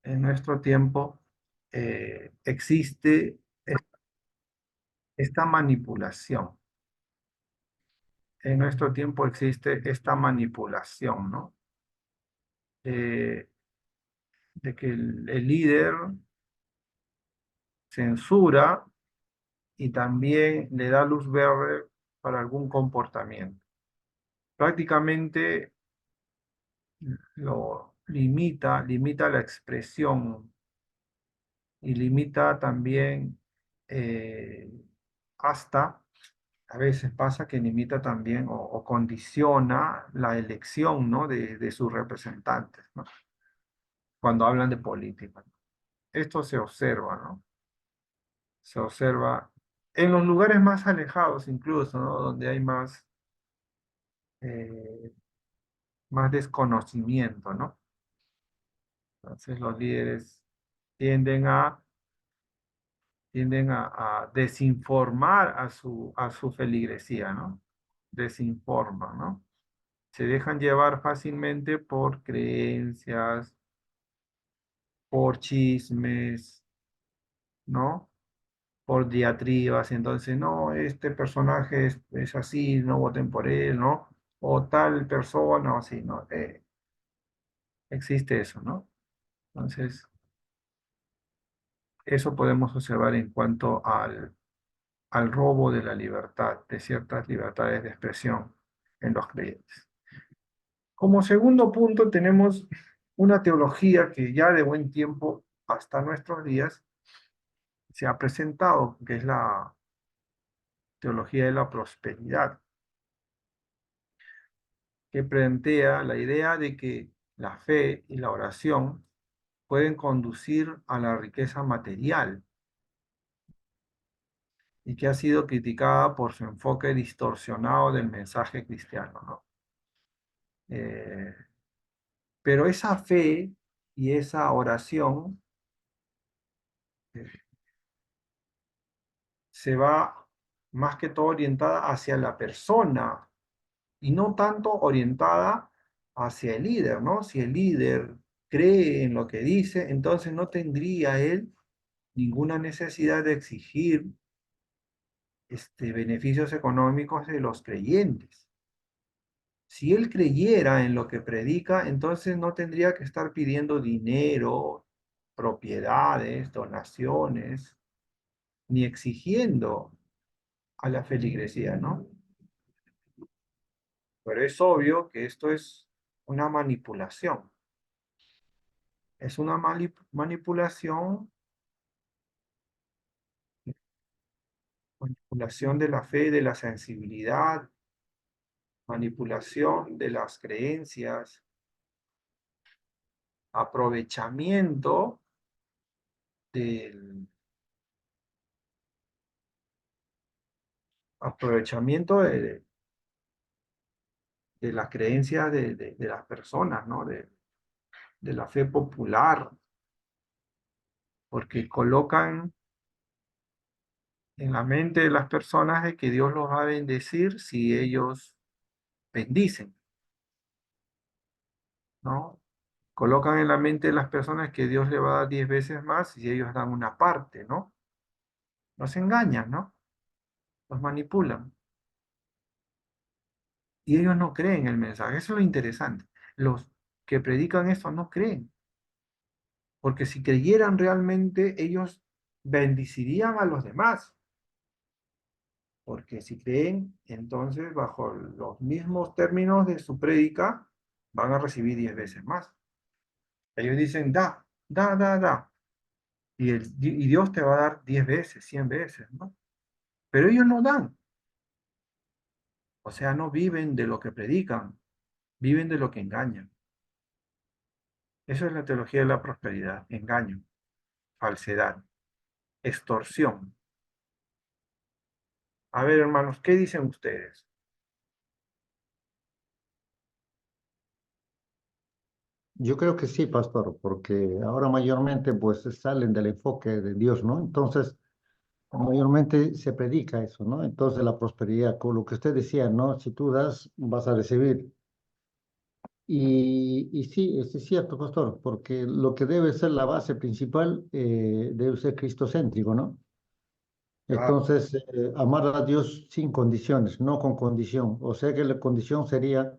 en nuestro tiempo existe esta manipulación. En nuestro tiempo existe esta manipulación, ¿no? Eh, de que el líder censura y también le da luz verde para algún comportamiento. Prácticamente lo limita la expresión y limita también eh, hasta, a veces pasa que limita también o condiciona la elección, ¿no? de sus representantes, ¿no? Cuando hablan de política. Esto se observa, ¿no? Se observa en los lugares más alejados incluso, ¿no? Donde hay eh, más desconocimiento, ¿no? Entonces los líderes tienden a, tienden a desinformar a su feligresía, ¿no? Desinforman, ¿no? Se dejan llevar fácilmente por creencias, por chismes, ¿no? Por diatribas. Entonces, no, este personaje es así, no voten por él, ¿no? O tal persona, o así, ¿no? Existe eso, ¿no? Entonces, eso podemos observar en cuanto al robo de la libertad, de ciertas libertades de expresión en los creyentes. Como segundo punto, tenemos una teología que ya de buen tiempo hasta nuestros días se ha presentado, que es la teología de la prosperidad, que plantea la idea de que la fe y la oración pueden conducir a la riqueza material y que ha sido criticada por su enfoque distorsionado del mensaje cristiano, ¿no? Eh, pero esa fe y esa oración eh, se va más que todo orientada hacia la persona y no tanto orientada hacia el líder, ¿no? Si el líder cree en lo que dice, entonces no tendría él ninguna necesidad de exigir beneficios económicos de los creyentes. Si él creyera en lo que predica, entonces no tendría que estar pidiendo dinero, propiedades, donaciones, ni exigiendo a la feligresía, ¿no? Pero es obvio que esto es una manipulación. Es una manipulación de la fe, de la sensibilidad, manipulación de las creencias, aprovechamiento del aprovechamiento de las creencias de las personas, ¿no? De la fe popular, porque colocan en la mente de las personas de que Dios los va a bendecir si ellos bendicen, ¿no? Colocan en la mente de las personas que Dios le va a dar 10 veces más si ellos dan una parte, ¿no? Los engañan, ¿no? Los manipulan. Y ellos no creen el mensaje. Eso es lo interesante. Los que predican esto no creen. Porque si creyeran realmente, ellos bendicirían a los demás. Porque si creen, entonces bajo los mismos términos de su prédica, van a recibir 10 veces más. Ellos dicen, da, da, da, da. Y Dios te va a dar 10 veces, 100 veces, ¿no? Pero ellos no dan. O sea, no viven de lo que predican, viven de lo que engañan. Eso es la teología de la prosperidad, engaño, falsedad, extorsión. A ver, hermanos, ¿qué dicen ustedes? Yo creo que sí, pastor, porque ahora mayormente pues salen del enfoque de Dios, ¿no? Entonces, mayormente se predica eso, ¿no? Entonces la prosperidad, con lo que usted decía, ¿no? Si tú das, vas a recibir. Y sí, es cierto, pastor, porque lo que debe ser la base principal debe ser cristocéntrico, ¿no? Claro, Entonces, amar a Dios sin condiciones, no con condición. O sea que la condición sería,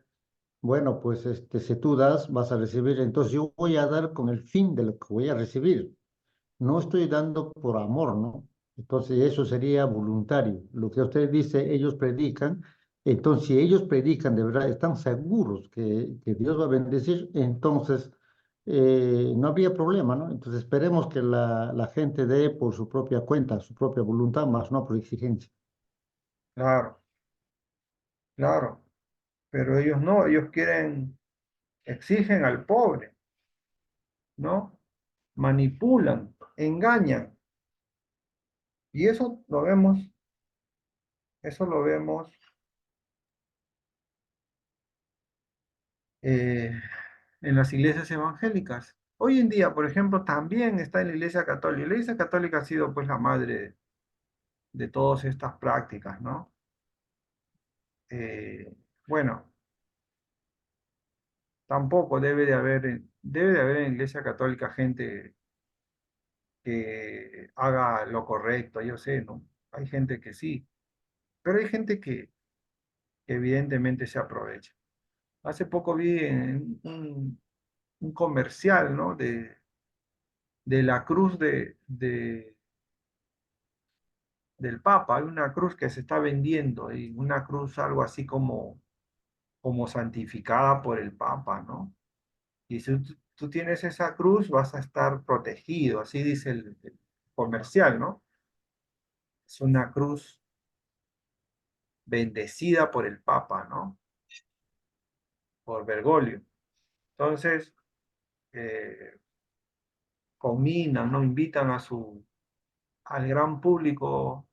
bueno, pues si tú das, vas a recibir. Entonces yo voy a dar con el fin de lo que voy a recibir. No estoy dando por amor, ¿no? Entonces eso sería voluntario. Lo que usted dice, ellos predican. Entonces, si ellos predican de verdad, están seguros que Dios va a bendecir, entonces no habría problema, ¿no? Entonces esperemos que la gente dé por su propia cuenta, su propia voluntad, más no por exigencia. claro, claro. Pero ellos no, ellos quieren, exigen al pobre, ¿no? Manipulan, engañan. Y eso lo vemos eh, en las iglesias evangélicas. Hoy en día, por ejemplo, también está en la Iglesia Católica. La Iglesia Católica ha sido pues la madre de todas estas prácticas, ¿no? Eh, bueno, tampoco debe de haber en la Iglesia Católica gente que haga lo correcto, yo sé, ¿no? Hay gente que sí, pero hay gente que evidentemente se aprovecha. Hace poco vi en un comercial, ¿no? De la cruz del Papa. Hay una cruz que se está vendiendo, y una cruz algo así como santificada por el Papa, ¿no? Y si tú tienes esa cruz, vas a estar protegido, así dice el comercial, ¿no? Es una cruz bendecida por el Papa, ¿no? Por Bergoglio. Entonces, eh, combinan, ¿no? Invitan al gran público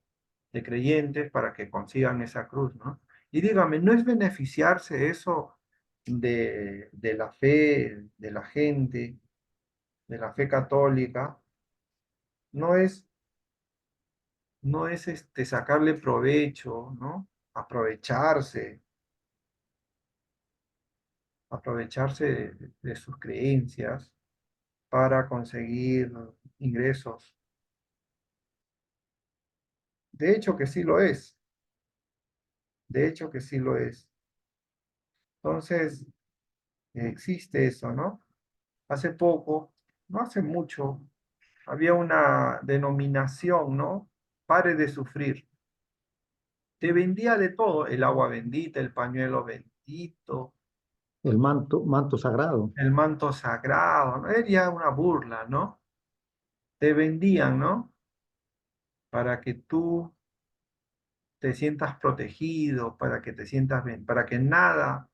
de creyentes para que consigan esa cruz, ¿no? Y dígame, ¿no es beneficiarse eso de la fe de la gente, de la fe católica? ¿No es, no es sacarle provecho, ¿no? Aprovecharse, aprovecharse de sus creencias para conseguir ingresos? De hecho que sí lo es, de hecho que sí lo es. Entonces, existe eso, ¿no? Hace poco, no hace mucho, había una denominación, ¿no? Pare de sufrir. Te vendía de todo, el agua bendita, el pañuelo bendito, El manto sagrado. el manto sagrado, ¿no? Era una burla, ¿no? Te vendían, ¿no? Para que tú te sientas protegido, para que te sientas bien, para que nada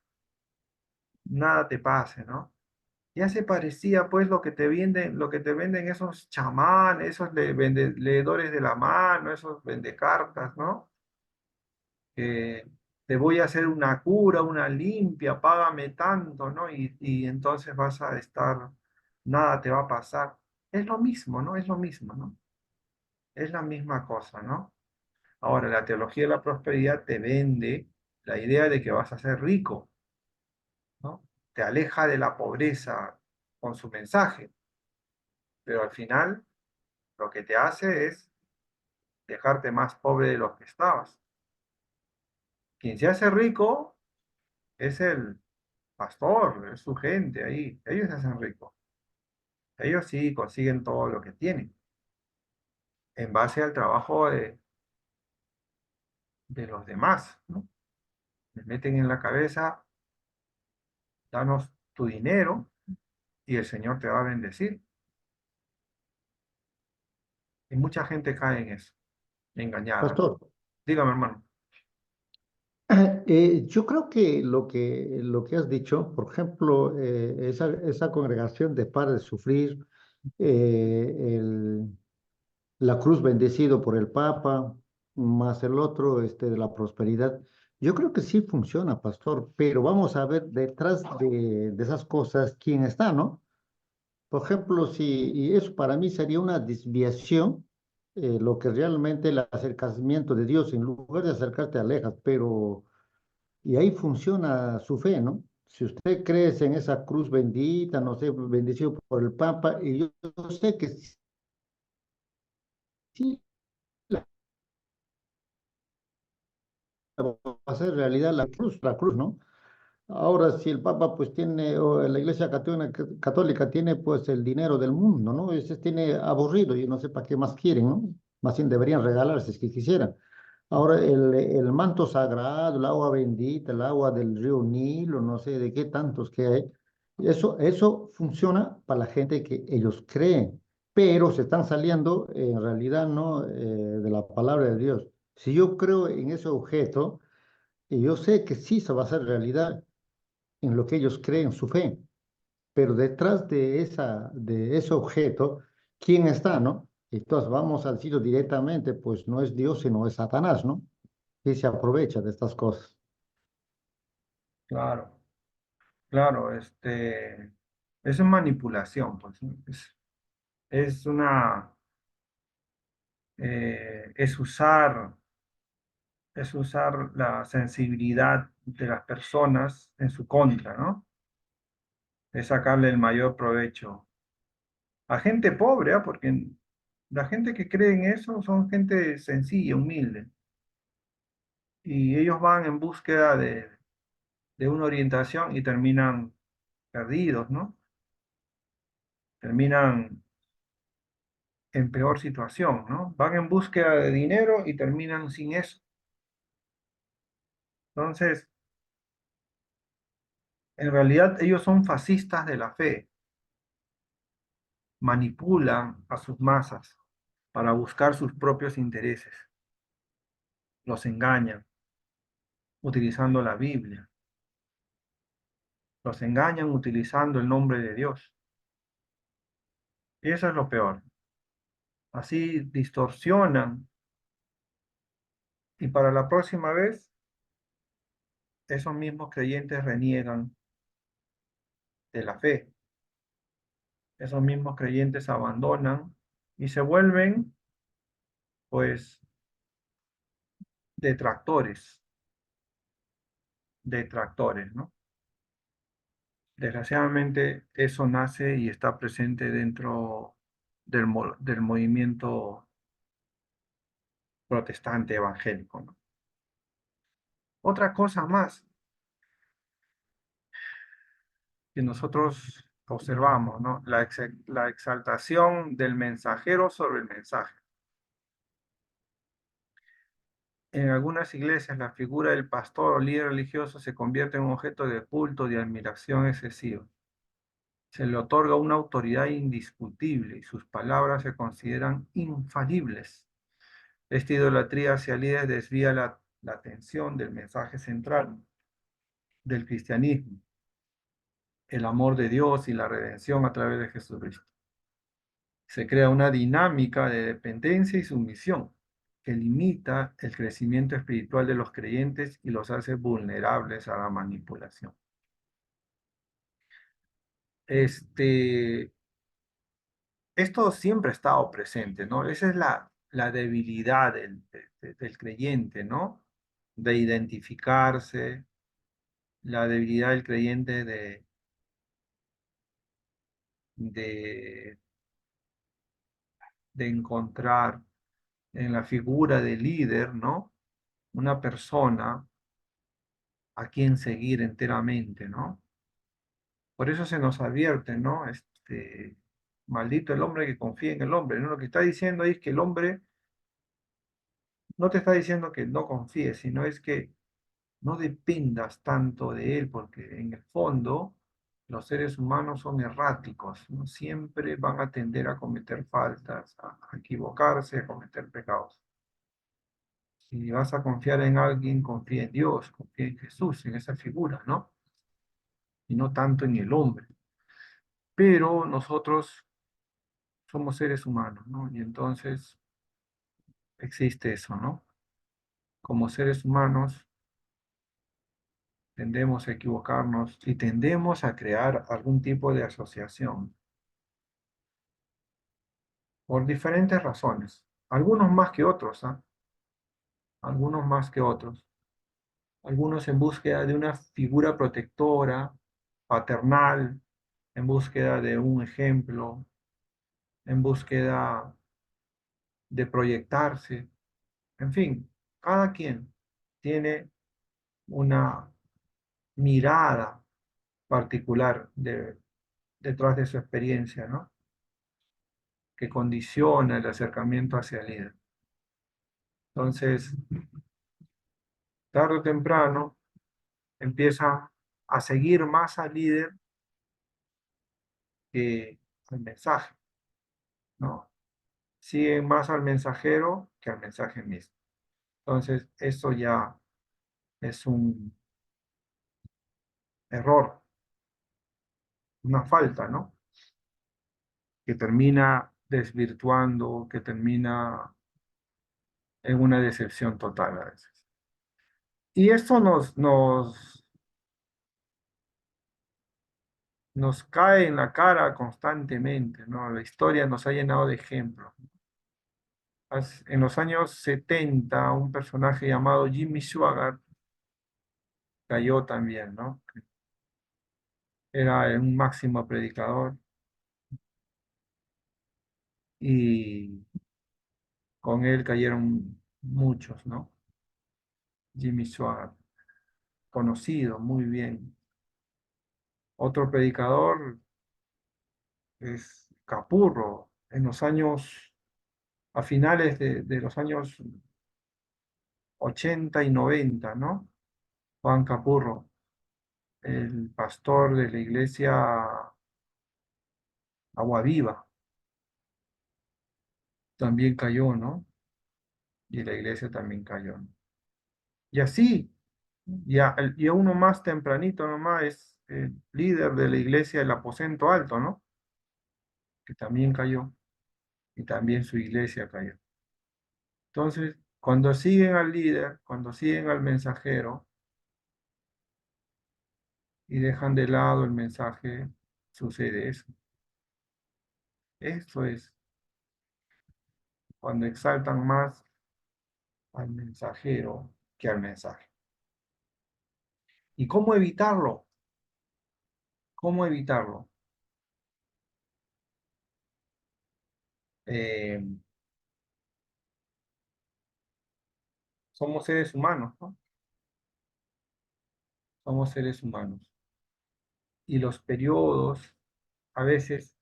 te pase, ¿no? Ya se parecía pues lo que te venden esos chamanes, esos leedores de la mano, esos vendecartas, ¿no? Que te voy a hacer una cura, una limpia, págame tanto, ¿no? Y entonces vas a estar, nada te va a pasar. Es lo mismo, ¿no? Es lo mismo, ¿no? Es la misma cosa, ¿no? Ahora, la teología de la prosperidad te vende la idea de que vas a ser rico, ¿no? Te aleja de la pobreza con su mensaje, pero al final lo que te hace es dejarte más pobre de lo que estabas. Quien se hace rico es el pastor, es su gente ahí. Ellos se hacen ricos. Ellos sí consiguen todo lo que tienen en base al trabajo de los demás, ¿no? Les meten en la cabeza, danos tu dinero y el Señor te va a bendecir. Y mucha gente cae en eso, engañada. Pastor, Dígame, hermano. yo creo que lo que has dicho, por ejemplo, esa congregación de Para de Sufrir, la cruz bendecido por el Papa, más el otro, de la prosperidad. Yo creo que sí funciona, pastor, pero vamos a ver detrás de esas cosas quién está, ¿no? Por ejemplo, si, y eso para mí sería una desviación, lo que realmente el acercamiento de Dios, en lugar de acercarte, alejas, pero, y ahí funciona su fe, ¿no? Si usted cree en esa cruz bendita, no sé, bendecido por el Papa, y yo sé que sí va a ser realidad la cruz, ¿no? Ahora, si el Papa pues tiene, o la Iglesia Católica tiene pues el dinero del mundo, ¿no? Ese tiene aburrido y no sé para qué más quieren, ¿no? Más bien deberían regalarse si quisieran. Ahora, el manto sagrado, el agua bendita, el agua del río Nilo, no sé de qué tantos que hay, eso funciona para la gente que ellos creen, pero se están saliendo en realidad, ¿no? De la palabra de Dios. Si yo creo en ese objeto, y yo sé que sí se va a hacer realidad en lo que ellos creen, su fe, pero detrás de ese objeto, ¿quién está, no? Entonces vamos a decirlo directamente, pues no es Dios, sino es Satanás, ¿no? Y se aprovecha de estas cosas. Claro, claro, es manipulación, pues, ¿no? Es una, es usar la sensibilidad de las personas en su contra, ¿no? Es sacarle el mayor provecho a gente pobre, ¿ah? Porque la gente que cree en eso son gente sencilla, humilde, y ellos van en búsqueda de una orientación y terminan perdidos, ¿no? Terminan en peor situación, ¿no? Van en búsqueda de dinero y terminan sin eso. Entonces, en realidad ellos son fascistas de la fe, manipulan a sus masas para buscar sus propios intereses, los engañan utilizando la Biblia, los engañan utilizando el nombre de Dios. Y eso es lo peor. Así distorsionan y para la próxima vez esos mismos creyentes reniegan de la fe. Esos mismos creyentes abandonan y se vuelven, pues, detractores, detractores, ¿no? Desgraciadamente, eso nace y está presente dentro del movimiento protestante evangélico, ¿no? Otra cosa más que nosotros observamos, ¿no? La exaltación del mensajero sobre el mensaje. En algunas iglesias, la figura del pastor o líder religioso se convierte en un objeto de culto, de admiración excesiva. Se le otorga una autoridad indiscutible y sus palabras se consideran infalibles. Esta idolatría hacia el líder desvía la atención del mensaje central del cristianismo, el amor de Dios y la redención a través de Jesucristo. Se crea una dinámica de dependencia y sumisión que limita el crecimiento espiritual de los creyentes y los hace vulnerables a la manipulación. Este, Esto siempre ha estado presente, ¿no? Esa es la debilidad del creyente, ¿no? De identificarse, la debilidad del creyente de, de encontrar en la figura del líder, ¿no? Una persona a quien seguir enteramente, ¿no? Por eso se nos advierte, ¿no? Maldito el hombre que confía en el hombre, ¿no? Lo que está diciendo ahí es que el hombre no te está diciendo que no confíes, sino es que no dependas tanto de él, porque en el fondo los seres humanos son erráticos, ¿no? Siempre van a tender a cometer faltas, a equivocarse, a cometer pecados. Si vas a confiar en alguien, confía en Dios, confía en Jesús, en esa figura, ¿no? Y no tanto en el hombre. Pero nosotros somos seres humanos, ¿no? Y entonces existe eso, ¿no? Como seres humanos tendemos a equivocarnos y tendemos a crear algún tipo de asociación por diferentes razones. Algunos más que otros, ¿ah? Algunos más que otros. Algunos en búsqueda de una figura protectora, paternal, en búsqueda de un ejemplo, en búsqueda de proyectarse. En fin, cada quien tiene una mirada particular detrás de su experiencia, ¿no? Que condiciona el acercamiento hacia el líder. Entonces, tarde o temprano, empieza a seguir más al líder que al mensaje, ¿no? Siguen más al mensajero que al mensaje mismo. Entonces, eso ya es un error, una falta, ¿no? Que termina desvirtuando, que termina en una decepción total a veces. Y esto nos cae en la cara constantemente, ¿no? La historia nos ha llenado de ejemplos. En los años 70, un personaje llamado Jimmy Swaggart cayó también, ¿no? Era un máximo predicador y con él cayeron muchos, ¿no? Jimmy Swaggart, conocido muy bien. Otro predicador es Capurro, a finales de los años 80 y 90, ¿no? Juan Capurro, el pastor de la iglesia Agua Viva, también cayó, ¿no? Y la iglesia también cayó, ¿no? Y así, y a uno más tempranito nomás es el líder de la iglesia del Aposento Alto, ¿no? Que también cayó, y también su iglesia cayó. Entonces, cuando siguen al líder, cuando siguen al mensajero y dejan de lado el mensaje, sucede eso. Esto es cuando exaltan más al mensajero que al mensaje. ¿Y cómo evitarlo? ¿Cómo evitarlo? Eh, Somos seres humanos, ¿no? Somos seres humanos. Y los periodos, a veces,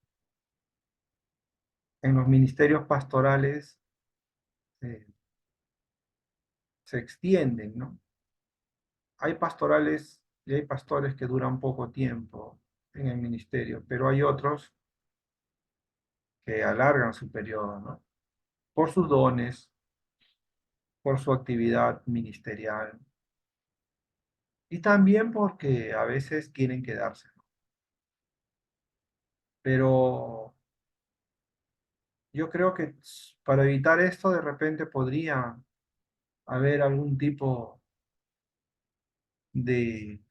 en los ministerios pastorales, eh, se extienden, ¿no? Hay pastorales y hay pastores que duran poco tiempo en el ministerio, pero hay otros que alargan su periodo, ¿no? Por sus dones, por su actividad ministerial y también porque a veces quieren quedarse, ¿no? Pero yo creo que para evitar esto, de repente podría haber algún tipo de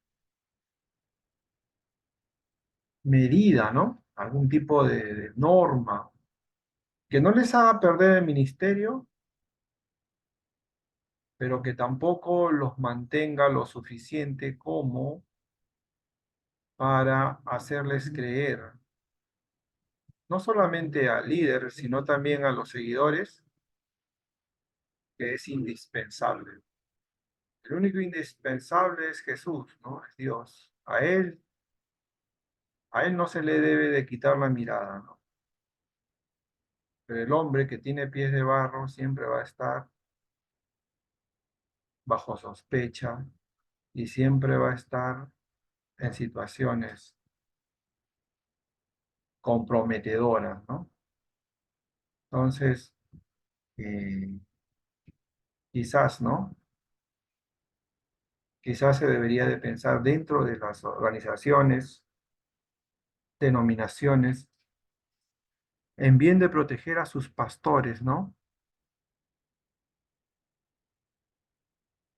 medida, ¿no? Algún tipo de norma que no les haga perder el ministerio, pero que tampoco los mantenga lo suficiente como para hacerles creer, no solamente al líder, sino también a los seguidores, que es indispensable. El único indispensable es Jesús, ¿no? Es Dios. A él no se le debe de quitar la mirada, ¿no? Pero el hombre que tiene pies de barro siempre va a estar bajo sospecha y siempre va a estar en situaciones comprometedoras, ¿no? Entonces, eh, quizás, ¿no? Quizás se debería de pensar dentro de las organizaciones, denominaciones, en bien de proteger a sus pastores, ¿no?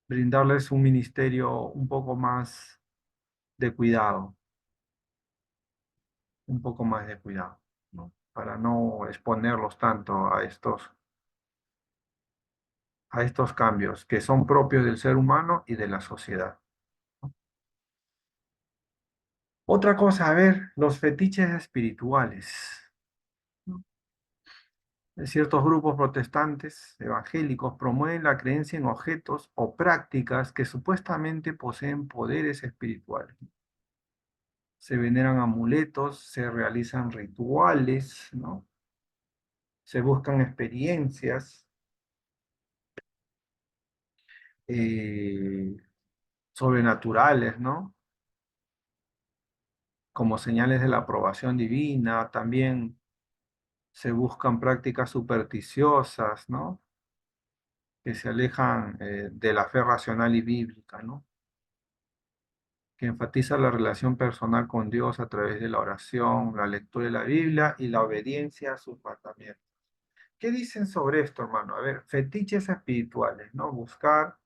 Brindarles un ministerio un poco más de cuidado, un poco más de cuidado, ¿no? Para no exponerlos tanto a estos cambios que son propios del ser humano y de la sociedad. Otra cosa, a ver, los fetiches espirituales. Ciertos grupos protestantes evangélicos promueven la creencia en objetos o prácticas que supuestamente poseen poderes espirituales. Se veneran amuletos, se realizan rituales, ¿no? Se buscan experiencias eh, sobrenaturales, ¿no? Como señales de la aprobación divina. También se buscan prácticas supersticiosas, ¿no? Que se alejan de la fe racional y bíblica, ¿no? Que enfatiza la relación personal con Dios a través de la oración, la lectura de la Biblia y la obediencia a sus mandamientos. ¿Qué dicen sobre esto, hermano? A ver, fetiches espirituales, ¿no? Buscar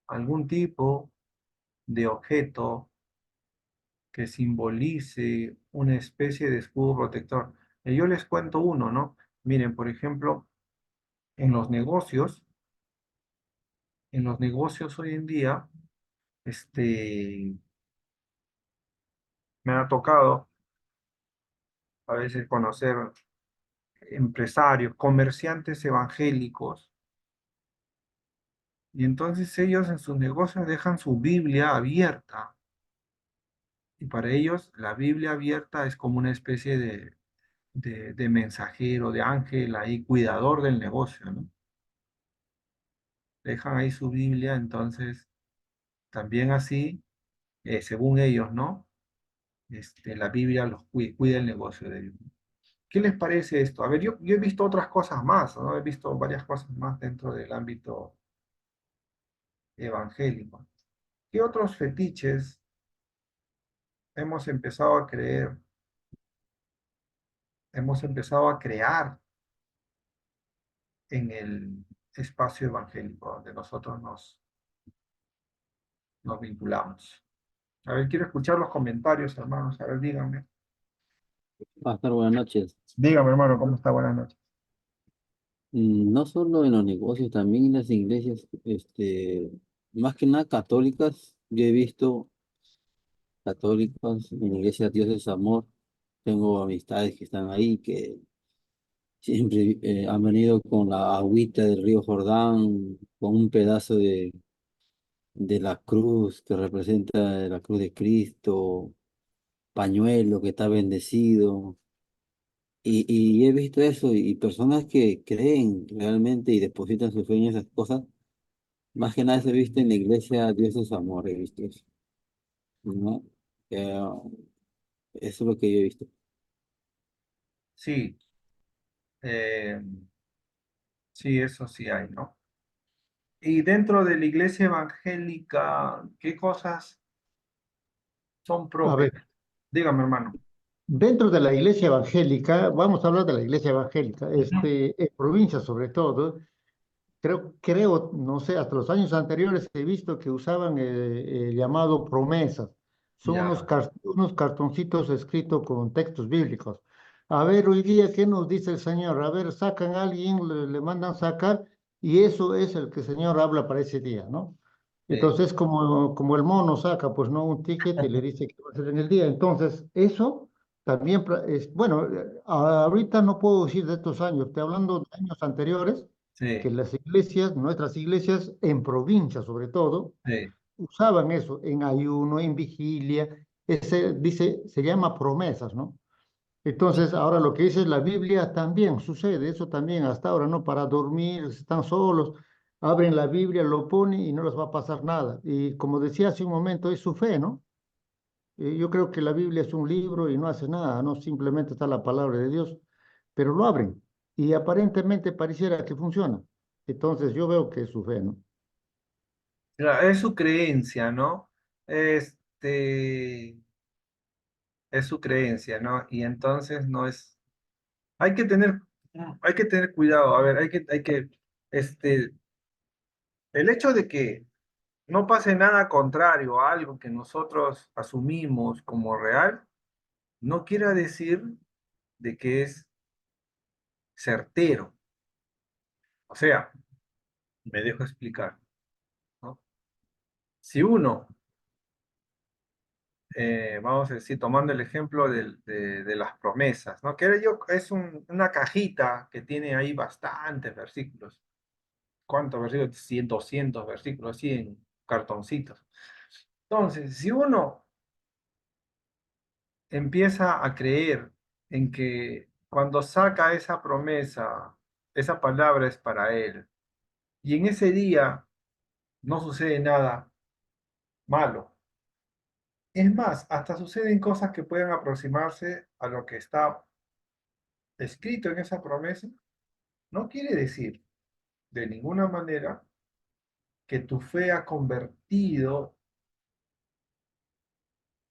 algún tipo de objeto que simbolice una especie de escudo protector. Yo les cuento uno, ¿no? Miren, por ejemplo, en los negocios, en los negocios hoy en día, este, me ha tocado a veces conocer empresarios, comerciantes evangélicos, y entonces ellos en sus negocios dejan su Biblia abierta, y para ellos la Biblia abierta es como una especie de mensajero, de ángel ahí, cuidador del negocio, ¿no? Dejan ahí su Biblia, entonces también así, según ellos, ¿no? La Biblia los cuida el negocio de ellos. ¿Qué les parece esto? A ver, yo he visto otras cosas más, ¿no? He visto varias cosas más dentro del ámbito evangélico. ¿Qué otros fetiches hemos empezado a creer, hemos empezado a crear en el espacio evangélico donde nosotros nos vinculamos? A ver, quiero escuchar los comentarios, hermanos. A ver, díganme. Pastor, buenas noches. Dígame, hermano, ¿cómo está? Buenas noches. No solo en los negocios, también en las iglesias, más que nada católicas, yo he visto católicos en la iglesia Dios es Amor, tengo amistades que están ahí, que siempre han venido con la agüita del río Jordán, con un pedazo de la cruz que representa la cruz de Cristo, pañuelo que está bendecido. Y he visto eso y personas que creen realmente y depositan su fe en esas cosas. Más que nada se he visto en la iglesia Dios es amor, he visto eso, ¿no? Eh, Eso es lo que yo he visto. Sí, eh, sí, eso sí hay, ¿no? Y dentro de la iglesia evangélica, ¿qué cosas son A propias? ver, Dígame, hermano. dentro de la iglesia evangélica, vamos a hablar de la iglesia evangélica, Ujú. en provincias sobre todo, creo, no sé, hasta los años anteriores he visto que usaban el llamado promesas. Son Ya, unos cartoncitos escritos con textos bíblicos. A ver, hoy día, ¿qué nos dice el Señor? A ver, sacan a alguien, le mandan sacar, y eso es el que el Señor habla para ese día, ¿no? sí, Entonces, como el mono saca, pues no un ticket y le dice que va a ser en el día. Entonces, eso también es, bueno, ahorita no puedo decir de estos años, estoy hablando de años anteriores que sí, las iglesias, nuestras iglesias en provincia sobre todo, sí. usaban eso en ayuno, en vigilia, se llama promesas, ¿no? Entonces, ahora lo que dice la Biblia también sucede, eso también hasta ahora, ¿no? Para dormir, están solos, abren la Biblia, lo ponen y no les va a pasar nada. Y como decía hace un momento, es su fe, ¿no? Yo creo que la Biblia es un libro y no hace nada, no simplemente está la palabra de Dios, pero lo abren y aparentemente pareciera que funciona. Entonces yo veo que es su fe, ¿no? Es su creencia, ¿no? Este, es su creencia, ¿no? Y entonces no es, hay que tener, hay que tener cuidado. A ver, este, el hecho de que no pase nada contrario a algo que nosotros asumimos como real, no quiere decir de que es certero. O sea, me dejo explicar, ¿no? Si uno vamos a decir, tomando el ejemplo de las promesas, ¿no? Que es una cajita que tiene ahí bastantes versículos. ¿Cuántos versículos? 100, 200 versículos, así en cartoncitos. Entonces, si uno empieza a creer en que cuando saca esa promesa, esa palabra es para él, y en ese día no sucede nada malo. Es más, hasta suceden cosas que pueden aproximarse a lo que está escrito en esa promesa. No quiere decir de ninguna manera que tu fe ha convertido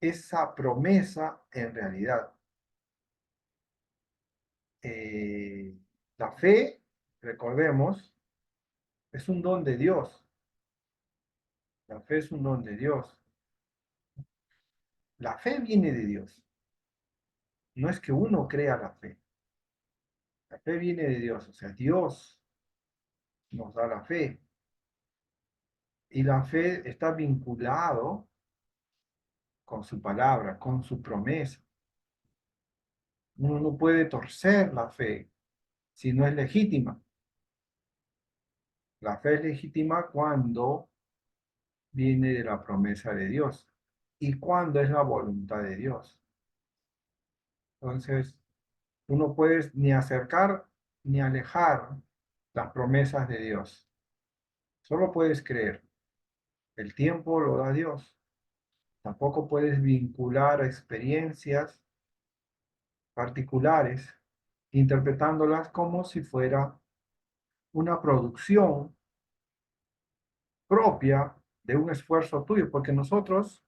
esa promesa en realidad. Eh, la fe, recordemos, es un don de Dios. La fe es un don de Dios. La fe viene de Dios. No es que uno crea la fe. La fe viene de Dios. O sea, Dios nos da la fe. Y la fe está vinculado con su palabra, con su promesa. Uno no puede torcer la fe si no es legítima. La fe es legítima cuando viene de la promesa de Dios y cuando es la voluntad de Dios. Entonces, uno puede ni acercar ni alejar las promesas de Dios. Solo puedes creer. El tiempo lo da Dios. Tampoco puedes vincular experiencias particulares, interpretándolas como si fuera una producción propia de un esfuerzo tuyo, porque nosotros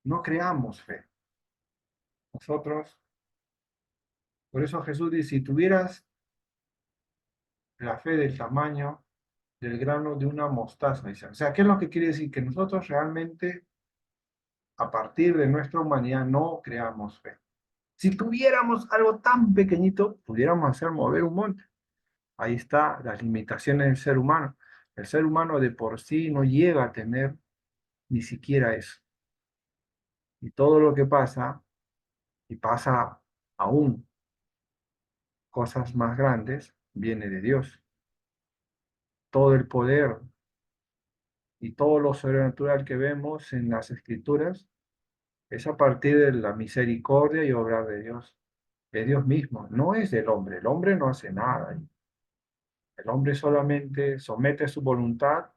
no creamos fe. Nosotros, por eso Jesús dice, si tuvieras la fe del tamaño del grano de una mostaza, dice. O sea, ¿qué es lo que quiere decir? Que nosotros realmente, a partir de nuestra humanidad, no creamos fe. Si tuviéramos algo tan pequeñito, pudiéramos hacer mover un monte. Ahí está las limitaciones del ser humano. El ser humano de por sí no llega a tener ni siquiera eso. Y todo lo que pasa, y pasa aún cosas más grandes, viene de Dios. Todo el poder y todo lo sobrenatural que vemos en las escrituras es a partir de la misericordia y obra de Dios, de Dios mismo, no es del hombre. El hombre no hace nada. El hombre solamente somete su voluntad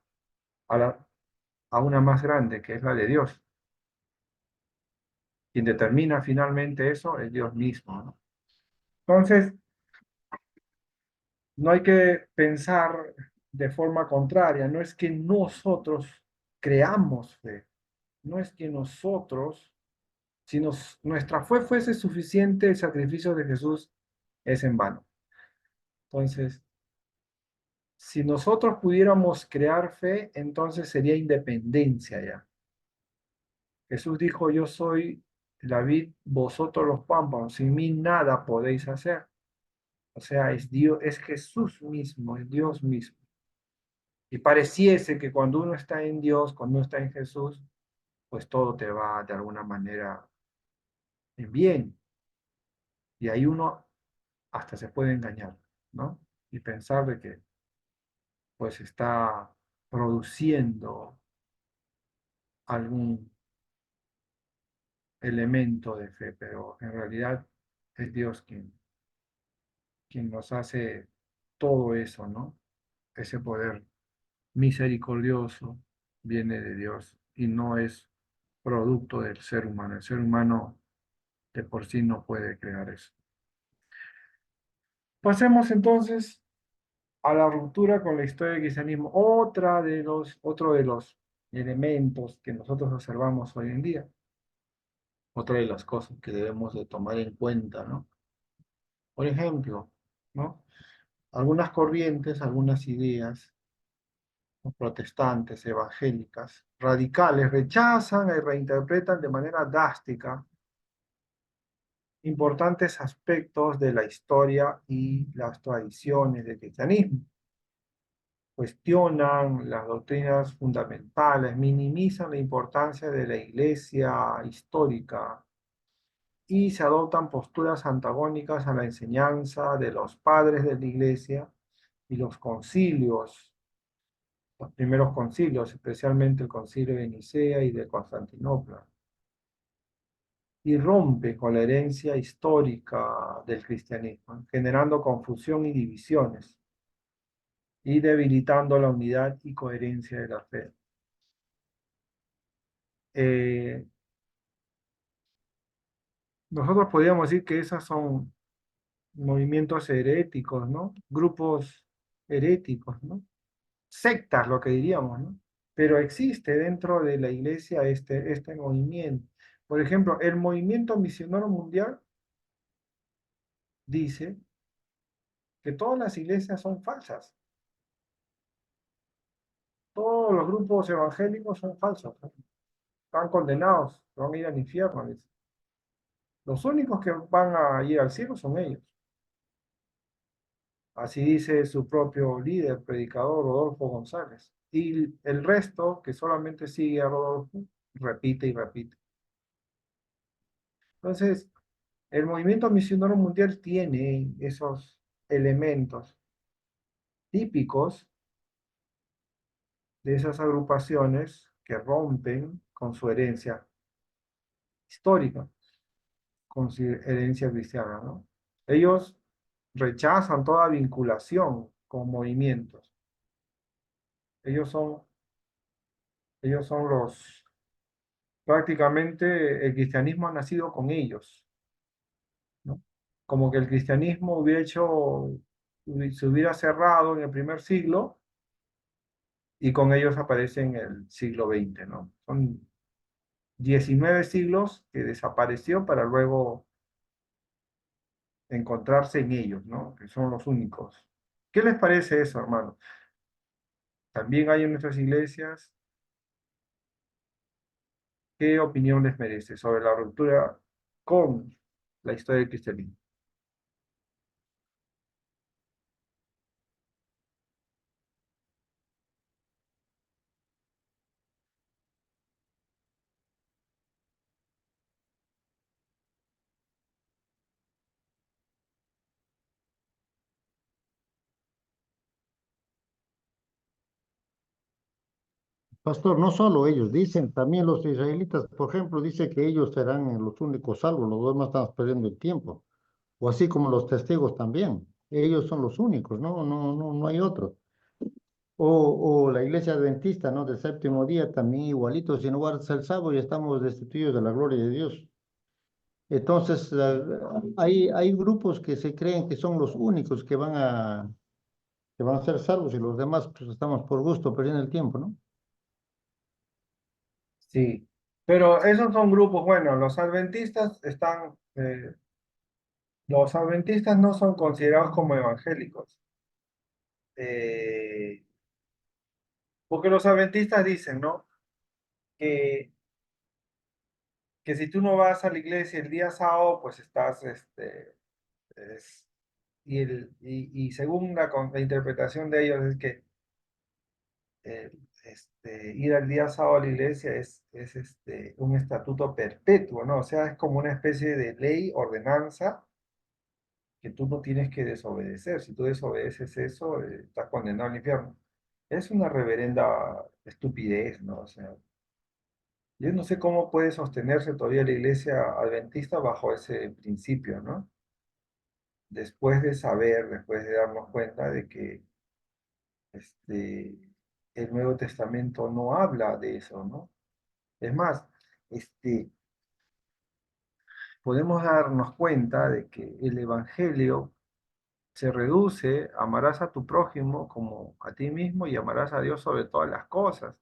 a una más grande, que es la de Dios. Quien determina finalmente eso es Dios mismo, ¿no? Entonces, no hay que pensar de forma contraria, no es que nosotros creamos fe, no es que nosotros, si nuestra fe fuese suficiente, el sacrificio de Jesús es en vano. Entonces, si nosotros pudiéramos crear fe, entonces sería independencia ya. Jesús dijo, yo soy la vid, vosotros los pámpanos, sin mí nada podéis hacer. O sea, es Dios, es Jesús mismo, es Dios mismo. Y pareciese que cuando uno está en Dios, cuando uno está en Jesús, pues todo te va de alguna manera en bien. Y ahí uno hasta se puede engañar, ¿no? Y pensar de que pues está produciendo algún elemento de fe, pero en realidad es Dios quien nos hace todo eso, ¿no? Ese poder misericordioso viene de Dios y no es producto del ser humano. El ser humano de por sí no puede crear eso. Pasemos entonces a la ruptura con la historia del cristianismo. Otro de los elementos que nosotros observamos hoy en día. Otra de las cosas que debemos de tomar en cuenta, ¿no? Por ejemplo, ¿no? Algunas corrientes, algunas ideas protestantes, evangélicas, radicales, rechazan y reinterpretan de manera drástica importantes aspectos de la historia y las tradiciones del cristianismo. cuestionan las doctrinas fundamentales, minimizan la importancia de la iglesia histórica y se adoptan posturas antagónicas a la enseñanza de los padres de la iglesia y los concilios, los primeros concilios, especialmente el concilio de Nicea y de Constantinopla, y rompe con la herencia histórica del cristianismo, generando confusión y divisiones, y debilitando la unidad y coherencia de la fe. Eh, Nosotros podríamos decir que esos son movimientos heréticos, ¿no? Grupos heréticos, ¿no? Sectas, lo que diríamos, ¿no? Pero existe dentro de la iglesia este movimiento. Por ejemplo, el movimiento misionero mundial dice que todas las iglesias son falsas. Todos los grupos evangélicos son falsos, ¿no? Están condenados, van a ir al infierno, dice. Los únicos que van a ir al cielo son ellos. Así dice su propio líder, predicador, Rodolfo González. Y el resto, que solamente sigue a Rodolfo, repite y repite. Entonces, el movimiento misionero mundial tiene esos elementos típicos de esas agrupaciones que rompen con su herencia histórica, con su herencia cristiana, ¿no? Ellos rechazan toda vinculación con movimientos. Ellos son, ellos son los, prácticamente el cristianismo ha nacido con ellos, ¿no? Como que el cristianismo se hubiera cerrado en el primer siglo y con ellos aparece en el siglo XX, ¿no? Son 19 siglos que desapareció para luego encontrarse en ellos, ¿no? Que son los únicos. ¿Qué les parece eso, hermano? También hay en nuestras iglesias. ¿Qué opinión les merece sobre la ruptura con la historia del cristianismo? Pastor, no solo ellos dicen, también los israelitas, por ejemplo, dice que ellos serán los únicos salvos, los demás estamos perdiendo el tiempo. O así como los testigos también, ellos son los únicos, no hay otros. O la iglesia adventista, ¿no? Del séptimo día, también igualito, si no guardas el sábado y estamos destituidos de la gloria de Dios. Entonces, hay grupos que se creen que son los únicos que van a ser salvos y los demás pues estamos por gusto perdiendo el tiempo, ¿no? Sí, pero esos son grupos, bueno, los adventistas no son considerados como evangélicos, eh, porque los adventistas dicen, ¿no? Que, que si tú no vas a la iglesia el día sábado, pues estás, es- y según la interpretación de ellos es que eh, ir al día sábado a la iglesia es un estatuto perpetuo, ¿no? O sea, es como una especie de ley, ordenanza, que tú no tienes que desobedecer. Si tú desobedeces eso, estás condenado al infierno. Es una reverenda estupidez, ¿no? O sea, yo no sé cómo puede sostenerse todavía la iglesia adventista bajo ese principio, ¿no? Después de darnos cuenta de que este, el Nuevo Testamento no habla de eso, ¿no? Es más, este, podemos darnos cuenta de que el Evangelio se reduce, amarás a tu prójimo como a ti mismo y amarás a Dios sobre todas las cosas.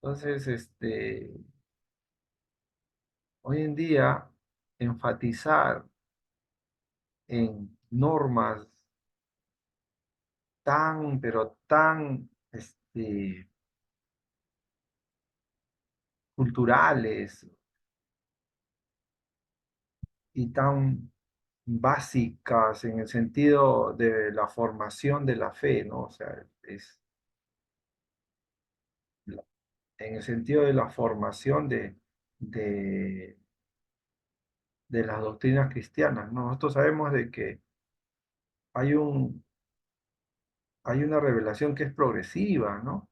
Entonces, hoy en día, enfatizar en normas pero tan, culturales y tan básicas en el sentido de la formación de la fe, ¿no? O sea, en el sentido de la formación de, de las doctrinas cristianas, ¿no? Nosotros sabemos de que hay hay una revelación que es progresiva, ¿no?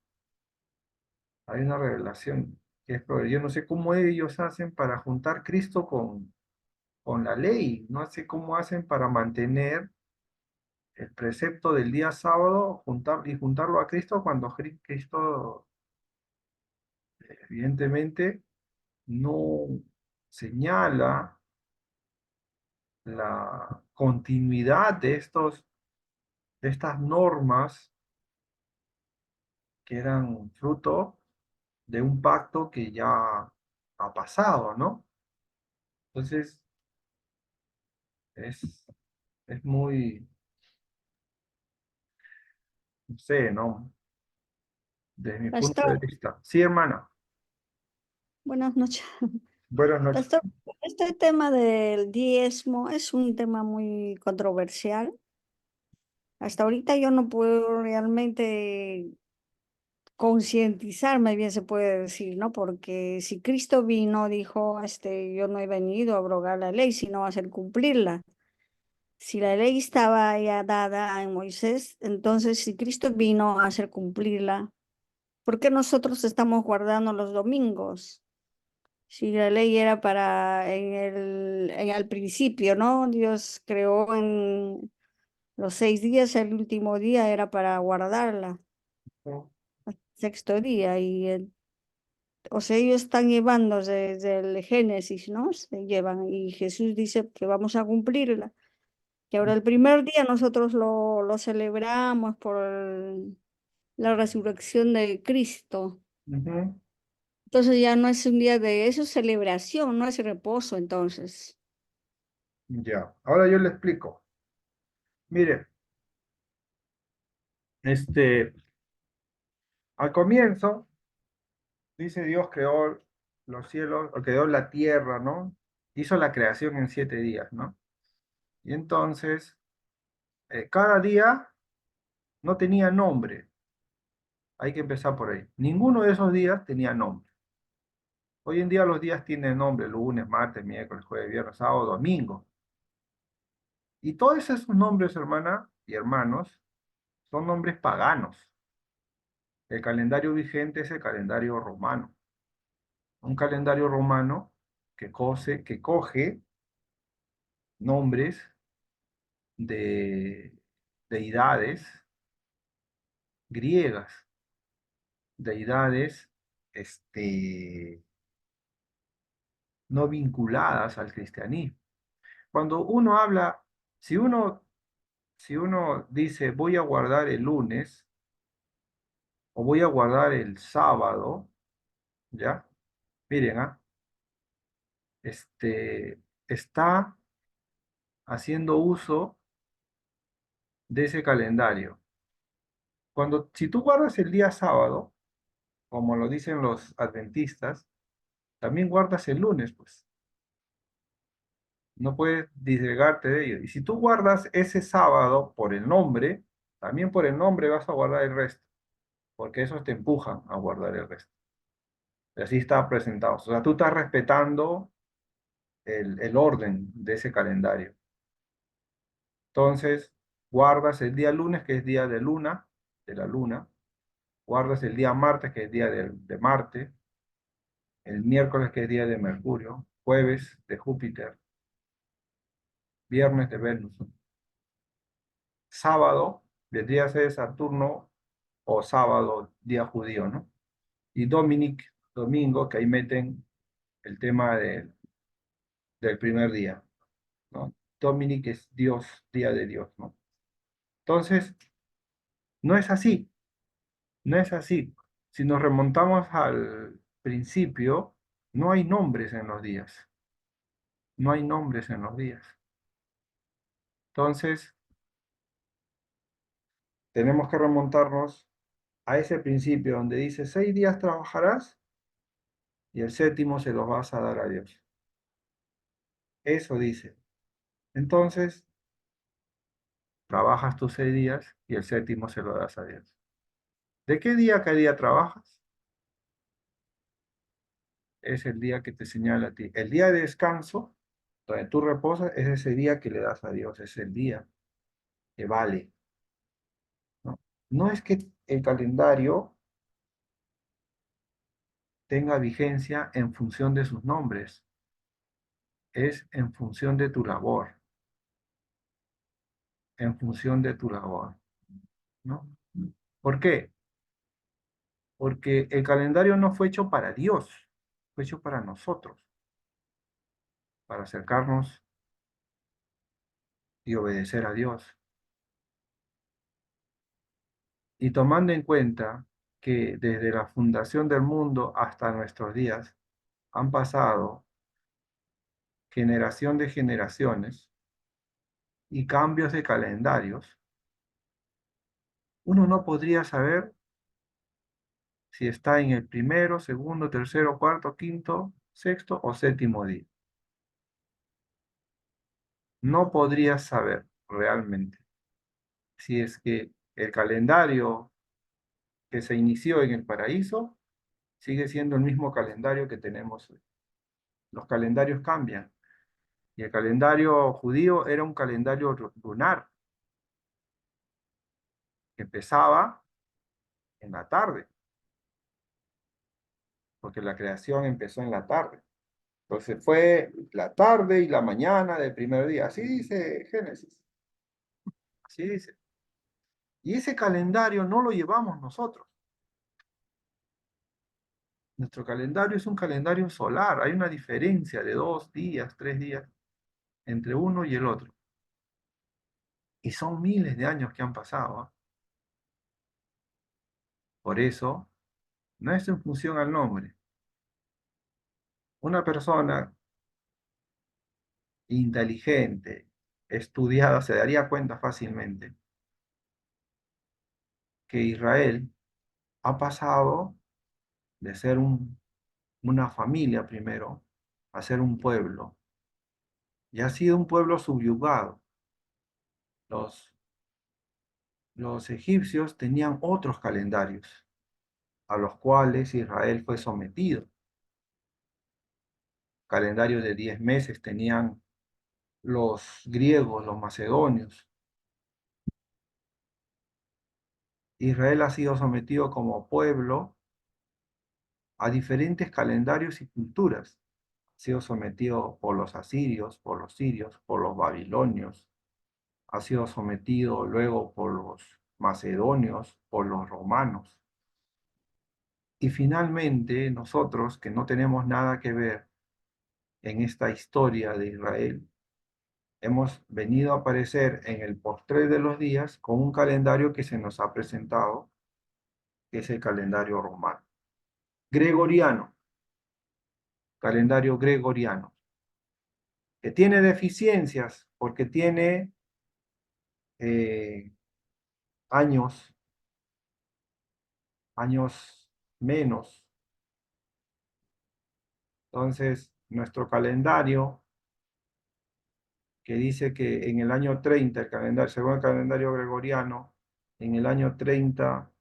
Hay una revelación que es progresiva. Yo no sé cómo ellos hacen para juntar Cristo con la ley, no sé cómo hacen para mantener el precepto del día sábado y juntarlo a Cristo cuando Cristo evidentemente no señala la continuidad de estas normas que eran fruto de un pacto que ya ha pasado, ¿no? Entonces, es, es muy, no sé, ¿no? Desde mi punto Pastor, de vista. Sí, hermana. buenas noches. Buenas noches. Pastor, este tema del diezmo es un tema muy controversial. Hasta ahorita yo no puedo realmente concientizarme, bien se puede decir, ¿no? Porque si Cristo vino, dijo, yo no he venido a abrogar la ley, sino a hacer cumplirla. Si la ley estaba ya dada en Moisés, entonces si Cristo vino a hacer cumplirla, ¿por qué nosotros estamos guardando los domingos? Si la ley era para en el principio, ¿no? Dios creó en los 6 días, el último día era para guardarla, sexto día, o sea, ellos están llevando desde el Génesis, ¿no? Se llevan, y Jesús dice que vamos a cumplirla. Que ahora el primer día nosotros lo celebramos por la resurrección de Cristo. Ujú. Entonces ya no es un día de eso, es celebración, no es reposo, entonces. Ya, ahora yo le explico. Mire, al comienzo, dice Dios creó los cielos, o creó la tierra, ¿no? Hizo la creación en 7 días, ¿no? Y entonces, cada día no tenía nombre. Hay que empezar por ahí. Ninguno de esos días tenía nombre. Hoy en día los días tienen nombre: lunes, martes, miércoles, jueves, viernes, sábado, domingo. Y todos esos nombres, hermana y hermanos, son nombres paganos. El calendario vigente es el calendario romano. Un calendario romano que coge nombres de deidades griegas, deidades no vinculadas al cristianismo. Cuando uno habla, si uno, si uno dice voy a guardar el lunes o voy a guardar el sábado, ¿ya? Miren, está haciendo uso de ese calendario. Si tú guardas el día sábado, como lo dicen los adventistas, también guardas el lunes, pues. No puedes disgregarte de ello. Y si tú guardas ese sábado por el nombre, también por el nombre vas a guardar el resto, porque esos te empujan a guardar el resto. Y así está presentado. O sea, tú estás respetando el orden de ese calendario. Entonces, guardas el día lunes, que es día de luna, de la luna. Guardas el día martes, que es día de Marte. El miércoles, que es día de Mercurio. Jueves, de Júpiter. Viernes, de Venus. Sábado, vendría a ser Saturno, o sábado, día judío, ¿no? Y domingo, que ahí meten el tema del primer día, ¿no? Dominic es Dios, día de Dios, ¿no? Entonces, no es así, no es así. Si nos remontamos al principio, no hay nombres en los días, no hay nombres en los días. Entonces, tenemos que remontarnos a ese principio donde dice, 6 días trabajarás y el séptimo se los vas a dar a Dios. Eso dice. Entonces, trabajas tus 6 días y el séptimo se lo das a Dios. ¿De qué día a qué día trabajas? Es el día que te señala a ti. El día de descanso, donde tú reposas, es ese día que le das a Dios, es el día que vale, ¿no? No es que el calendario tenga vigencia en función de sus nombres, es en función de tu labor, en función de tu labor, ¿no? ¿Por qué? Porque el calendario no fue hecho para Dios, fue hecho para nosotros, para acercarnos y obedecer a Dios. Y tomando en cuenta que desde la fundación del mundo hasta nuestros días han pasado generación de generaciones y cambios de calendarios, uno no podría saber si está en el primero, segundo, tercero, cuarto, quinto, sexto o séptimo día. No podría saber realmente si es que el calendario que se inició en el paraíso sigue siendo el mismo calendario que tenemos hoy. Los calendarios cambian. Y el calendario judío era un calendario lunar que empezaba en la tarde, porque la creación empezó en la tarde. Entonces fue la tarde y la mañana del primer día. Así dice Génesis. Así dice. Y ese calendario no lo llevamos nosotros. Nuestro calendario es un calendario solar. Hay una diferencia de 2 días, 3 días entre uno y el otro. Y son miles de años que han pasado, ¿eh? Por eso, no es en función al nombre. Una persona inteligente, estudiada, se daría cuenta fácilmente que Israel ha pasado de ser una familia primero a ser un pueblo. Y ha sido un pueblo subyugado. Los egipcios tenían otros calendarios a los cuales Israel fue sometido. Calendario de 10 meses tenían los griegos, los macedonios. Israel ha sido sometido como pueblo a diferentes calendarios y culturas. Ha sido sometido por los asirios, por los sirios, por los babilonios. Ha sido sometido luego por los macedonios, por los romanos. Y finalmente nosotros, que no tenemos nada que ver en esta historia de Israel, hemos venido a aparecer en el postrer de los días con un calendario que se nos ha presentado, que es el calendario romano. Gregoriano, calendario gregoriano, que tiene deficiencias porque tiene años menos. Entonces, nuestro calendario, que dice que en el año 30, el calendario, según el calendario gregoriano, en el año 30,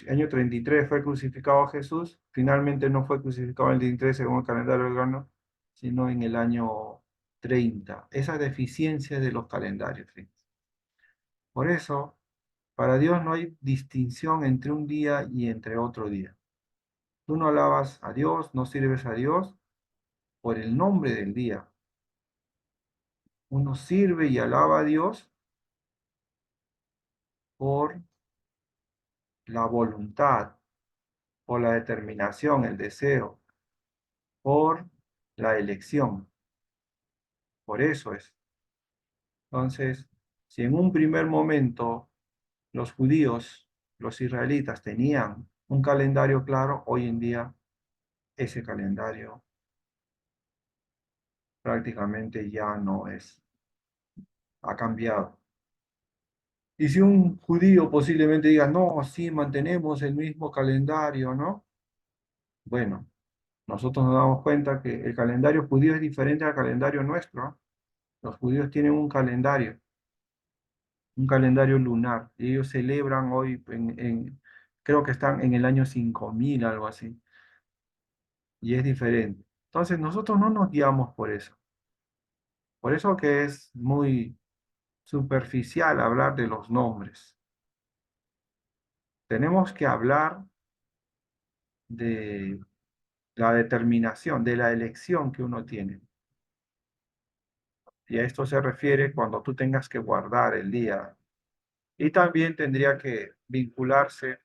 año 33 fue crucificado Jesús, finalmente no fue crucificado en el 33 según el calendario gregoriano, sino en el año 30. Esa deficiencia de los calendarios. ¿Sí? Por eso, para Dios no hay distinción entre un día y entre otro día. Tú no alabas a Dios, no sirves a Dios por el nombre del día. Uno sirve y alaba a Dios por la voluntad, por la determinación, el deseo, por la elección. Por eso es. Entonces, si en un primer momento los judíos, los israelitas tenían un calendario claro, hoy en día ese calendario prácticamente ya no es, ha cambiado. Y si un judío posiblemente diga, no, sí, mantenemos el mismo calendario, ¿no? Bueno, nosotros nos damos cuenta que el calendario judío es diferente al calendario nuestro, ¿no? Los judíos tienen un calendario lunar. Y ellos celebran hoy, creo que están en el año 5000, algo así. Y es diferente. Entonces nosotros no nos guiamos por eso. Por eso que es muy superficial hablar de los nombres. Tenemos que hablar de la determinación, de la elección que uno tiene. Y a esto se refiere cuando tú tengas que guardar el día. Y también tendría que vincularse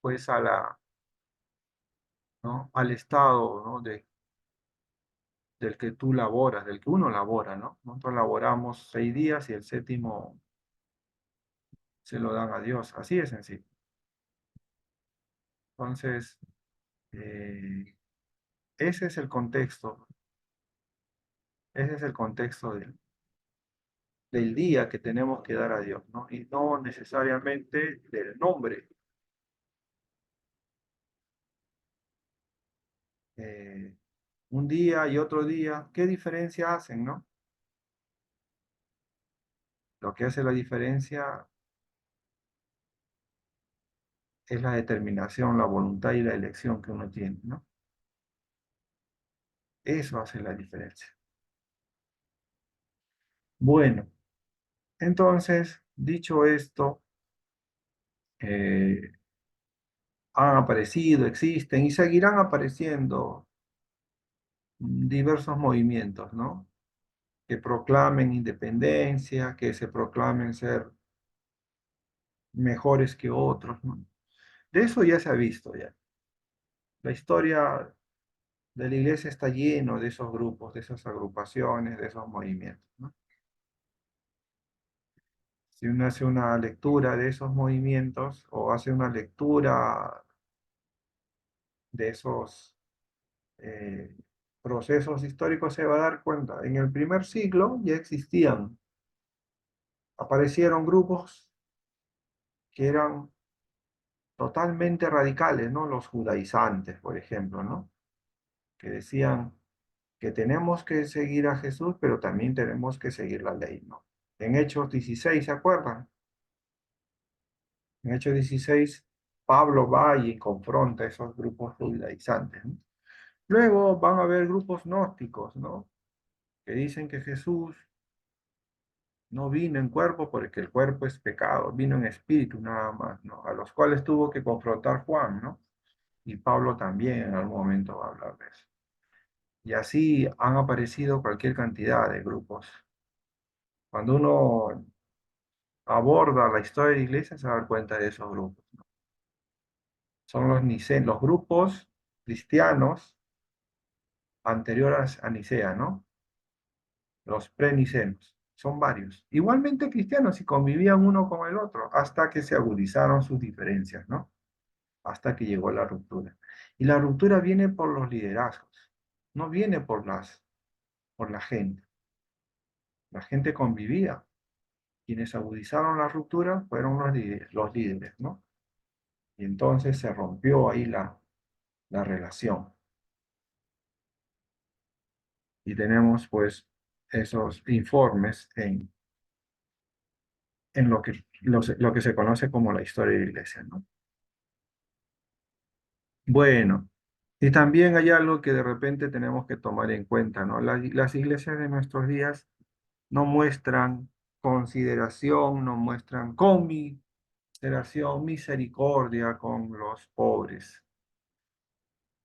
pues ¿no? al estado, ¿no? del que tú laboras, del que uno labora, ¿no? Nosotros laboramos 6 días y el séptimo se lo dan a Dios. Así es sencillo. Entonces, eh, ese es el contexto. Ese es el contexto del día que tenemos que dar a Dios, ¿no? Y no necesariamente del nombre. Eh, un día y otro día, ¿qué diferencia hacen, no? Lo que hace la diferencia es la determinación, la voluntad y la elección que uno tiene, ¿no? Eso hace la diferencia. Bueno, entonces, dicho esto, eh, han aparecido, existen y seguirán apareciendo diversos movimientos, ¿no? Que proclamen independencia, que se proclamen ser mejores que otros, ¿no? De eso ya se ha visto ya. La historia de la iglesia está lleno de esos grupos, de esas agrupaciones, de esos movimientos, ¿no? Si uno hace una lectura de esos movimientos o hace una lectura de esos eh, procesos históricos, se va a dar cuenta. En el primer siglo ya existían, aparecieron grupos que eran totalmente radicales, ¿no? Los judaizantes, por ejemplo, ¿no? Que decían que tenemos que seguir a Jesús, pero también tenemos que seguir la ley, ¿no? En Hechos 16, ¿se acuerdan? En Hechos 16, Pablo va y confronta a esos grupos judaizantes, ¿no? Luego van a haber grupos gnósticos, ¿no? Que dicen que Jesús no vino en cuerpo porque el cuerpo es pecado, vino en espíritu nada más, ¿no? A los cuales tuvo que confrontar Juan, ¿no? Y Pablo también en algún momento va a hablar de eso. Y así han aparecido cualquier cantidad de grupos. Cuando uno aborda la historia de la iglesia, se va a dar cuenta de esos grupos, ¿no? Son los grupos cristianos anteriores a Nicea, ¿no? Los prenicenos. Son varios. Igualmente cristianos y convivían uno con el otro hasta que se agudizaron sus diferencias, ¿no? Hasta que llegó la ruptura. Y la ruptura viene por los liderazgos, no viene por la gente. La gente convivía. Quienes agudizaron la ruptura fueron los líderes, ¿no? Y entonces se rompió ahí la relación. Y tenemos pues esos informes en lo que se conoce como la historia de la iglesia, ¿no? Bueno, y también hay algo que de repente tenemos que tomar en cuenta, ¿no? Las iglesias de nuestros días no muestran consideración, no muestran conmiseración, misericordia con los pobres.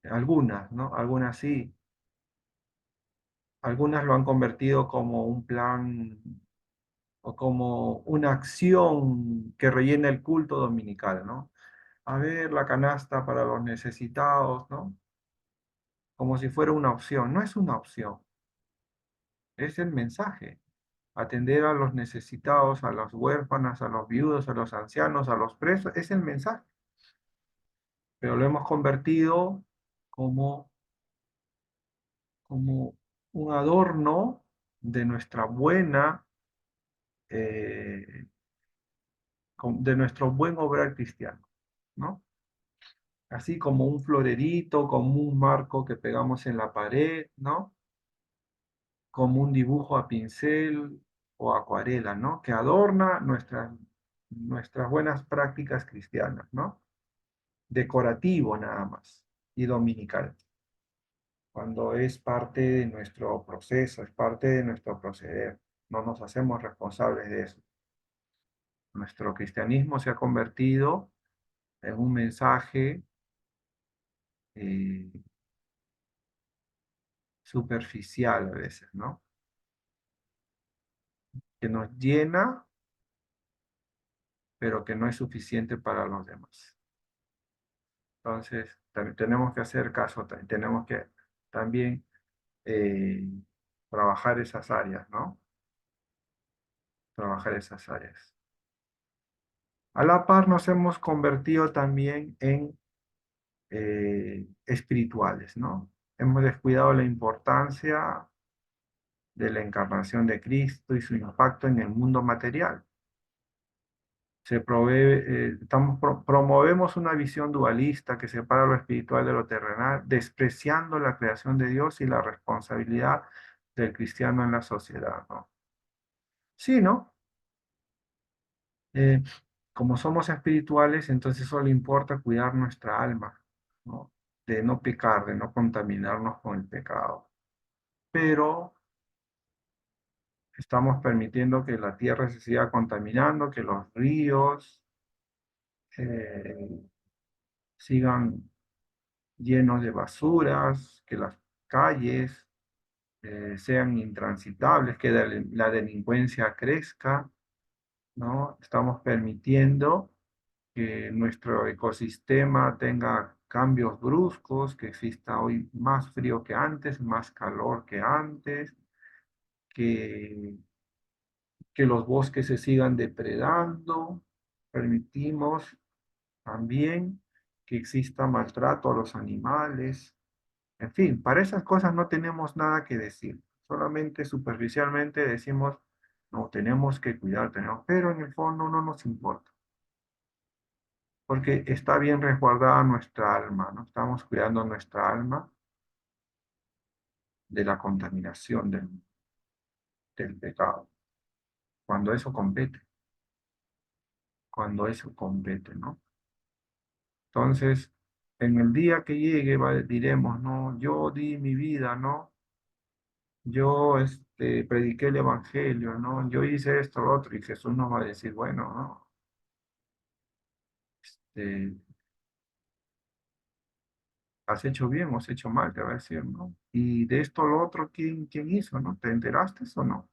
Algunas, ¿no? Algunas sí. Algunas lo han convertido como un plan o como una acción que rellena el culto dominical, ¿no? A ver, la canasta para los necesitados, ¿no? Como si fuera una opción. No es una opción, es el mensaje. Atender a los necesitados, a las huérfanas, a los viudos, a los ancianos, a los presos, es el mensaje. Pero lo hemos convertido como, como un adorno de nuestra buena, eh, de nuestro buen obrar cristiano, ¿no? Así como un florerito, como un marco que pegamos en la pared, ¿no? como un dibujo a pincel o acuarela, ¿no? Que adorna nuestras buenas prácticas cristianas, ¿no? Decorativo nada más y dominical, cuando es parte de nuestro proceso, es parte de nuestro proceder. No nos hacemos responsables de eso. Nuestro cristianismo se ha convertido en un mensaje eh, superficial a veces, ¿no? Que nos llena, pero que no es suficiente para los demás. Entonces, también tenemos que hacer caso, tenemos que también eh, trabajar esas áreas, ¿no? Trabajar esas áreas. A la par nos hemos convertido también en espirituales, ¿no? Hemos descuidado la importancia de la encarnación de Cristo y su impacto en el mundo material. Promovemos una visión dualista que separa lo espiritual de lo terrenal, despreciando la creación de Dios y la responsabilidad del cristiano en la sociedad, ¿no? Sí, ¿no? Eh, como somos espirituales, entonces solo importa cuidar nuestra alma, ¿no? De no pecar, de no contaminarnos con el pecado. Pero estamos permitiendo que la tierra se siga contaminando, que los ríos eh, sigan llenos de basuras, que las calles sean intransitables, que la delincuencia crezca, ¿no? Estamos permitiendo que nuestro ecosistema tenga cambios bruscos, que exista hoy más frío que antes, más calor que antes, que, que los bosques se sigan depredando. Permitimos también que exista maltrato a los animales. En fin, para esas cosas no tenemos nada que decir. Solamente superficialmente decimos, no, tenemos que cuidar, pero en el fondo no nos importa. Porque está bien resguardada nuestra alma, ¿no? Estamos cuidando nuestra alma de la contaminación del pecado. Cuando eso compete, ¿no? Entonces, en el día que llegue diremos, no, yo di mi vida, ¿no? Yo prediqué el evangelio, ¿no? Yo hice esto, lo otro, y Jesús nos va a decir, bueno, ¿no? Este, ¿has hecho bien o has hecho mal? Te va a decir, ¿no? Y de esto, lo otro, ¿quién hizo, no? ¿Te enteraste o no?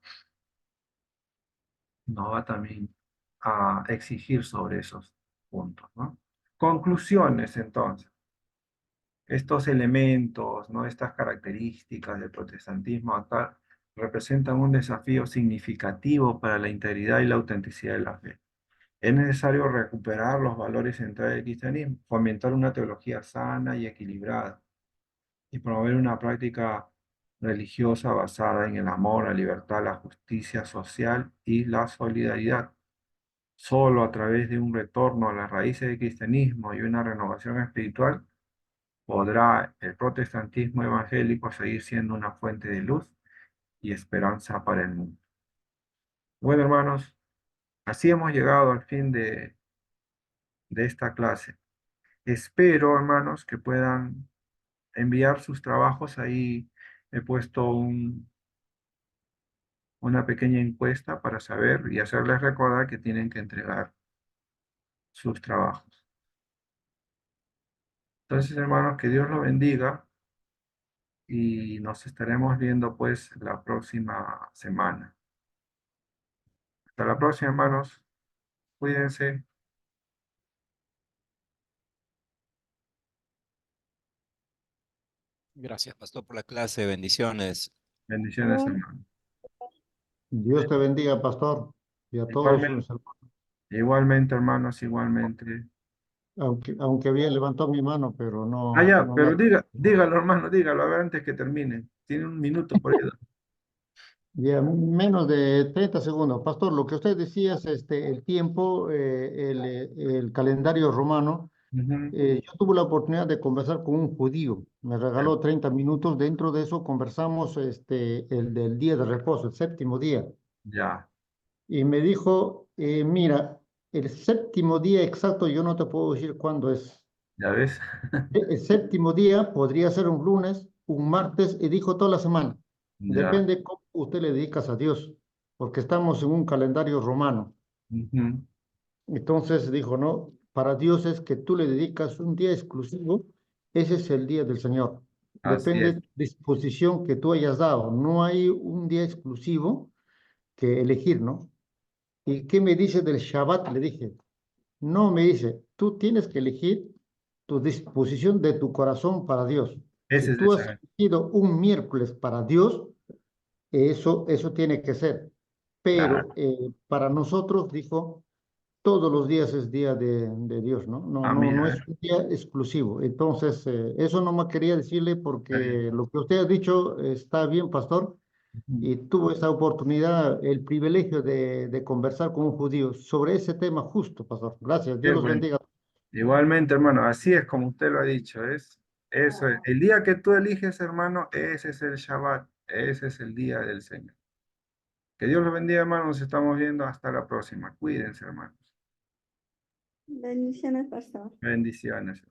Nos va también a exigir sobre esos puntos, ¿no? Conclusiones, entonces. Estos elementos, ¿no? Estas características del protestantismo actual representan un desafío significativo para la integridad y la autenticidad de la fe. Es necesario recuperar los valores centrales del cristianismo, fomentar una teología sana y equilibrada y promover una práctica religiosa basada en el amor, la libertad, la justicia social y la solidaridad. Solo a través de un retorno a las raíces del cristianismo y una renovación espiritual podrá el protestantismo evangélico seguir siendo una fuente de luz y esperanza para el mundo. Bueno, hermanos, así hemos llegado al fin de esta clase. Espero, hermanos, que puedan enviar sus trabajos. Ahí he puesto una pequeña encuesta para saber y hacerles recordar que tienen que entregar sus trabajos. Entonces, hermanos, que Dios los bendiga y nos estaremos viendo pues la próxima semana. Hasta la próxima, hermanos. Cuídense. Gracias, pastor, por la clase. Bendiciones. Bendiciones, hermanos. Dios te bendiga, pastor, y a todos Igualmente, los hermanos. igualmente, hermanos, igualmente. Aunque bien levantó mi mano, pero Ah, no, ya, no me... pero dígalo, hermano, dígalo, a ver antes que termine. Tiene un minuto por ahí. Ya, menos de 30 segundos. Pastor, lo que usted decía es el tiempo, el calendario romano Ujú. Yo tuve la oportunidad de conversar con un judío, me Ya, regaló 30 minutos, dentro de eso conversamos el del día de reposo, el séptimo día, ya, y me dijo, mira, el séptimo día exacto yo no te puedo decir cuándo es. ¿ya ves? El séptimo día podría ser un lunes, un martes, y dijo toda la semana. Ya. Depende cómo usted le dedicas a Dios, porque estamos en un calendario romano. Ujú. Entonces dijo, no, para Dios es que tú le dedicas un día exclusivo, ese es el día del Señor. Así Depende es. de la disposición que tú hayas dado. No hay un día exclusivo que elegir, ¿no? ¿Y qué me dice del Shabbat? Le dije, no, me dice, tú tienes que elegir tu disposición de tu corazón para Dios. Ese Si es el tú has saber. elegido un miércoles para Dios, eso tiene que ser. Claro. Pero para nosotros, dijo, todos los días es día de Dios, ¿no? No, Ah, no, no mira, es un día exclusivo. Entonces, eso no me quería decirle está bien. porque lo que usted ha dicho está bien, pastor, Ujú. y tuve esa oportunidad, el privilegio de conversar con un judío sobre ese tema justo, pastor. Gracias, Qué Dios los bueno. bendiga. Igualmente, hermano, así es como usted lo ha dicho, es eso. El día que tú eliges, hermano, ese es el Shabbat, ese es el día del Señor. Que Dios los bendiga, hermanos. Nos estamos viendo hasta la próxima. Cuídense, hermanos. Bendiciones, pastor. Bendiciones.